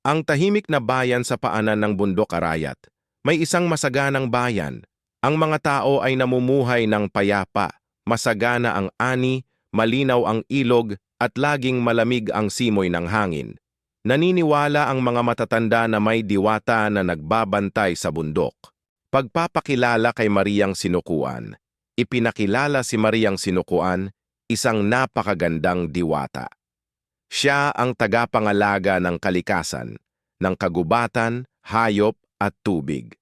Ang tahimik na bayan sa paanan ng bundok Arayat. May isang masaganang bayan. Ang mga tao ay namumuhay ng payapa, masagana ang ani, malinaw ang ilog, at laging malamig ang simoy ng hangin. Naniniwala ang mga matatanda na may diwata na nagbabantay sa bundok. Pagpapakilala kay Mariang Sinukuan. Ipinakilala si Mariang Sinukuan, isang napakagandang diwata. Siya ang tagapangalaga ng kalikasan, ng kagubatan, hayop at tubig.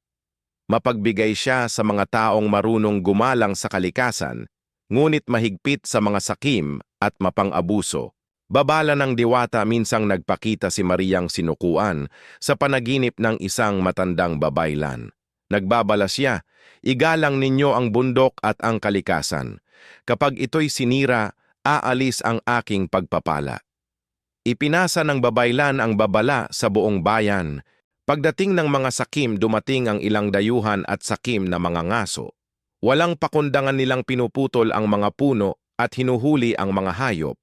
Mapagbigay siya sa mga taong marunong gumalang sa kalikasan, ngunit mahigpit sa mga sakim at mapang-abuso. Babala ng diwata minsang nagpakita si Mariang Sinukuan sa panaginip ng isang matandang babaylan. Nagbabala siya, igalang ninyo ang bundok at ang kalikasan. Kapag ito'y sinira, aalis ang aking pagpapala. Ipinasa ng babaylan ang babala sa buong bayan. Pagdating ng mga sakim, dumating ang ilang dayuhan at sakim na mga ngaso. Walang pakundangan nilang pinuputol ang mga puno at hinuhuli ang mga hayop.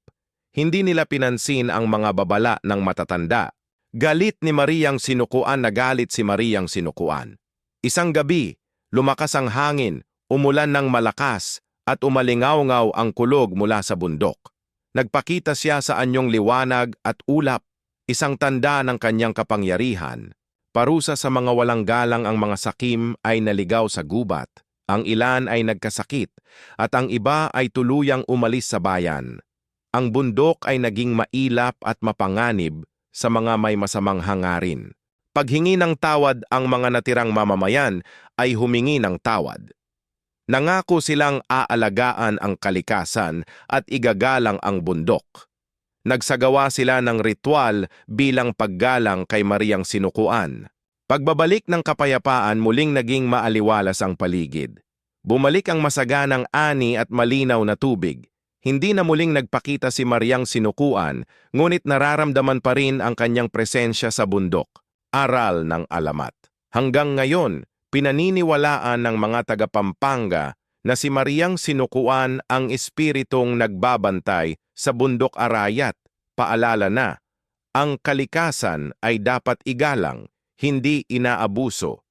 Hindi nila pinansin ang mga babala ng matatanda. Galit ni Mariang Sinukuan na galit si Mariang Sinukuan. Isang gabi, lumakas ang hangin, umulan ng malakas, at umalingaw-ngaw ang kulog mula sa bundok. Nagpakita siya sa anyong liwanag at ulap, isang tanda ng kanyang kapangyarihan. Parusa sa mga walang galang ang mga sakim ay naligaw sa gubat, ang ilan ay nagkasakit, at ang iba ay tuluyang umalis sa bayan. Ang bundok ay naging mailap at mapanganib sa mga may masamang hangarin. Paghingi ng tawad ang mga natirang mamamayan ay humingi ng tawad. Nangako silang aalagaan ang kalikasan at igagalang ang bundok. Nagsagawa sila ng ritual bilang paggalang kay Mariang Sinukuan. Pagbabalik ng kapayapaan, muling naging maaliwalas ang paligid. Bumalik ang masaganang ani at malinaw na tubig. Hindi na muling nagpakita si Mariang Sinukuan, ngunit nararamdaman pa rin ang kanyang presensya sa bundok. Aral ng alamat. Hanggang ngayon, pinaniniwalaan ng mga taga-Pampanga na si Mariang Sinukuan ang espiritong nagbabantay sa bundok Arayat. Paalala na, ang kalikasan ay dapat igalang, hindi inaabuso.